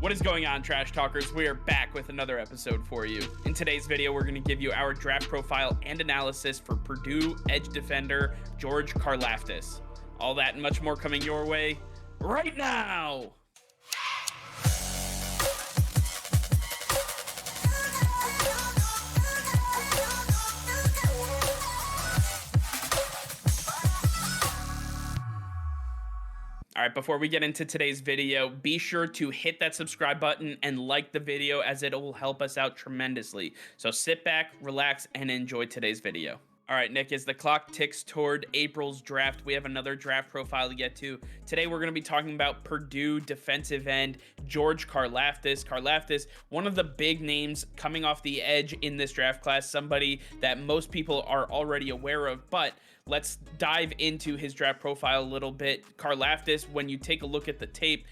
What is going on, Trash Talkers? We are back with another episode for you. In today's video, we're going to give you our draft profile and analysis for Purdue edge defender George Karlaftis. All that and much more coming your way right now! All right, before we get into today's video, be sure to hit that subscribe button and like the video as it will help us out tremendously. So sit back, relax, and enjoy today's video. All right, Nick, as the clock ticks toward April's draft, we have another draft profile to get to. Today, we're going to be talking about Purdue defensive end George Karlaftis. Karlaftis, one of the big names coming off the edge in this draft class, somebody that most people are already aware of, but let's dive into his draft profile a little bit. Karlaftis, when you take a look at the tape,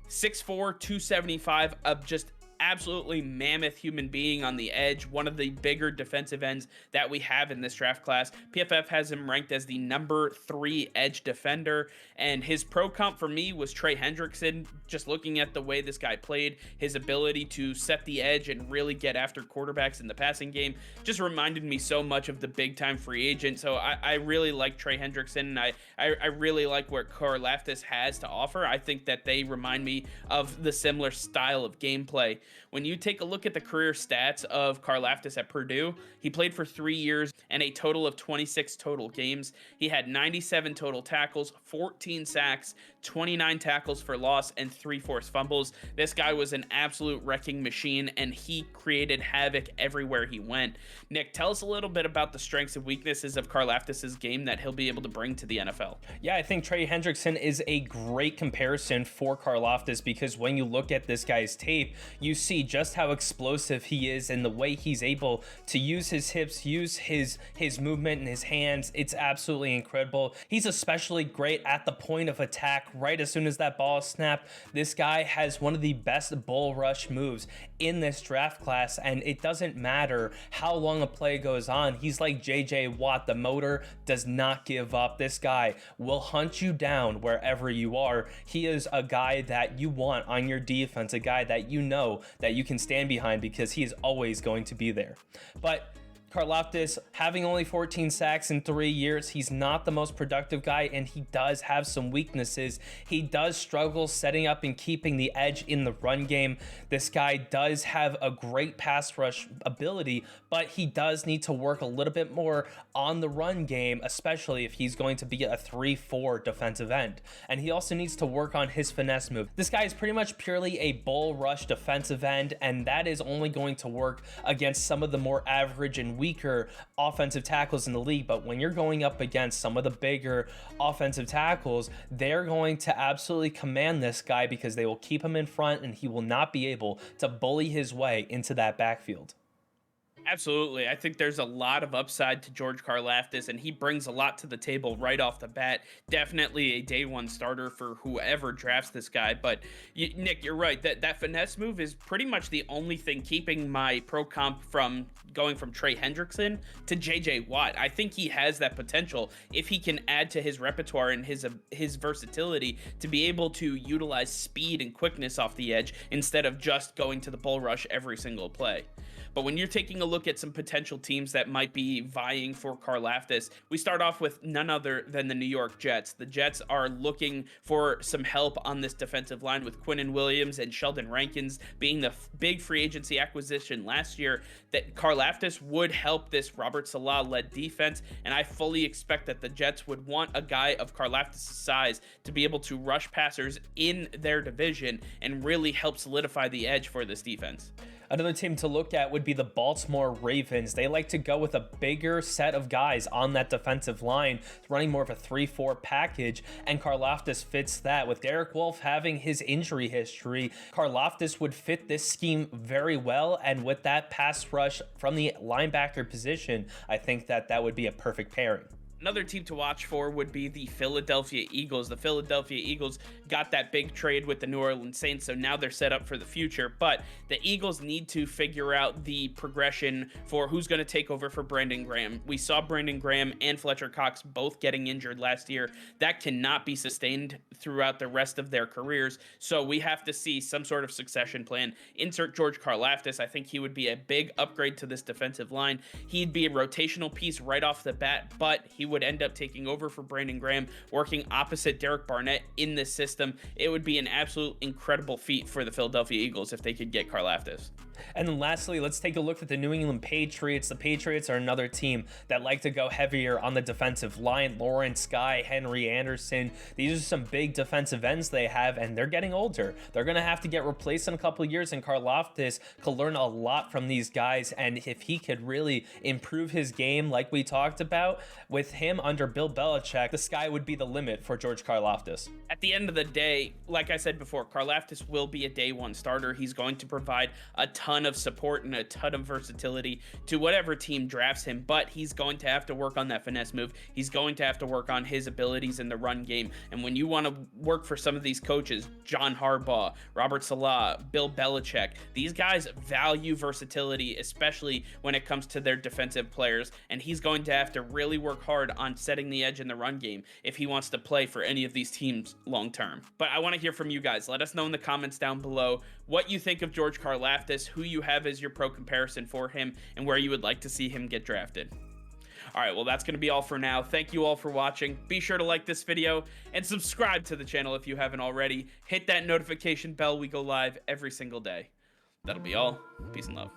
6'4", 275, of just absolutely mammoth human being on the edge, one of the bigger defensive ends that we have in this draft class. PFF has him ranked as the number 3 edge defender, and his pro comp for me was Trey Hendrickson. Just looking at the way this guy played, his ability to set the edge and really get after quarterbacks in the passing game just reminded me so much of the big time free agent. So I really like Trey Hendrickson, and I really like what Karlaftis has to offer. I think that they remind me of the similar style of gameplay. When you take a look at the career stats of Karlaftis at Purdue, he played for 3 years and a total of 26 total games. He had 97 total tackles, 14 sacks, 29 tackles for loss, and 3 forced fumbles. This guy was an absolute wrecking machine, and he created havoc everywhere he went. Nick, tell us a little bit about the strengths and weaknesses of Karlaftis' game that he'll be able to bring to the NFL. Yeah, I think Trey Hendrickson is a great comparison for Karlaftis, because when you look at this guy's tape, you see just how explosive he is and the way he's able to use his hips, use his movement and his hands. It's absolutely incredible. He's especially great at the point of attack right as soon as that ball is snapped. This guy has one of the best bull rush moves in this draft class, and it doesn't matter how long a play goes on. He's like JJ Watt. The motor does not give up. This guy will hunt you down wherever you are. He is a guy that you want on your defense, a guy that you know that you can stand behind, because he is always going to be there. But Karlaftis, having only 14 sacks in 3 years, he's not the most productive guy, and he does have some weaknesses. He does struggle setting up and keeping the edge in the run game. This guy does have a great pass rush ability, but he does need to work a little bit more on the run game, especially if he's going to be a 3-4 defensive end. And he also needs to work on his finesse move. This guy is pretty much purely a bull rush defensive end, and that is only going to work against some of the more average and weaker offensive tackles in the league. But when you're going up against some of the bigger offensive tackles, they're going to absolutely command this guy, because they will keep him in front and he will not be able to bully his way into that backfield. Absolutely. I think there's a lot of upside to George Karlaftis, and he brings a lot to the table right off the bat. Definitely a day one starter for whoever drafts this guy. But Nick, you're right. That finesse move is pretty much the only thing keeping my pro comp from going from Trey Hendrickson to JJ Watt. I think he has that potential if he can add to his repertoire and his versatility to be able to utilize speed and quickness off the edge instead of just going to the bull rush every single play. But when you're taking a look at some potential teams that might be vying for Karlaftis, we start off with none other than the New York Jets. The Jets are looking for some help on this defensive line, with Quinnen Williams and Sheldon Rankins being the big free agency acquisition last year. That Karlaftis would help this Robert Saleh-led defense, and I fully expect that the Jets would want a guy of Karlaftis' size to be able to rush passers in their division and really help solidify the edge for this defense. Another team to look at would be the Baltimore Ravens. They like to go with a bigger set of guys on that defensive line, running more of a 3-4 package, and Karlaftis fits that. With Derek Wolfe having his injury history, Karlaftis would fit this scheme very well, and with that pass rush from the linebacker position, I think that would be a perfect pairing. Another team to watch for would be the Philadelphia Eagles. The Philadelphia Eagles got that big trade with the New Orleans Saints, so now they're set up for the future. But the Eagles need to figure out the progression for who's going to take over for Brandon Graham. We saw Brandon Graham and Fletcher Cox both getting injured last year. That cannot be sustained throughout the rest of their careers, so we have to see some sort of succession plan. Insert George Karlaftis. I think he would be a big upgrade to this defensive line. He'd be a rotational piece right off the bat, but he would end up taking over for Brandon Graham, working opposite Derek Barnett in this system. It would be an absolute incredible feat for the Philadelphia Eagles if they could get Karlaftis. And then lastly, let's take a look at the New England Patriots. The Patriots are another team that like to go heavier on the defensive line. Lawrence Guy, Henry Anderson, these are some big defensive ends they have, and they're getting older. They're going to have to get replaced in a couple of years, and Karlaftis could learn a lot from these guys. And if he could really improve his game like we talked about, with him under Bill Belichick, the sky would be the limit for George Karlaftis. At the end of the day, like I said before, Karlaftis will be a day one starter. He's going to provide a ton of support and a ton of versatility to whatever team drafts him, but he's going to have to work on that finesse move. He's going to have to work on his abilities in the run game. And when you want to work for some of these coaches, John Harbaugh, Robert Saleh, Bill Belichick, these guys value versatility, especially when it comes to their defensive players. And he's going to have to really work hard on setting the edge in the run game if he wants to play for any of these teams long term. But I want to hear from you guys. Let us know in the comments down below what you think of George Karlaftis, who you have as your pro comparison for him, and where you would like to see him get drafted. All right, well, that's going to be all for now. Thank you all for watching. Be sure to like this video and subscribe to the channel if you haven't already. Hit that notification bell. We go live every single day. That'll be all. Peace and love.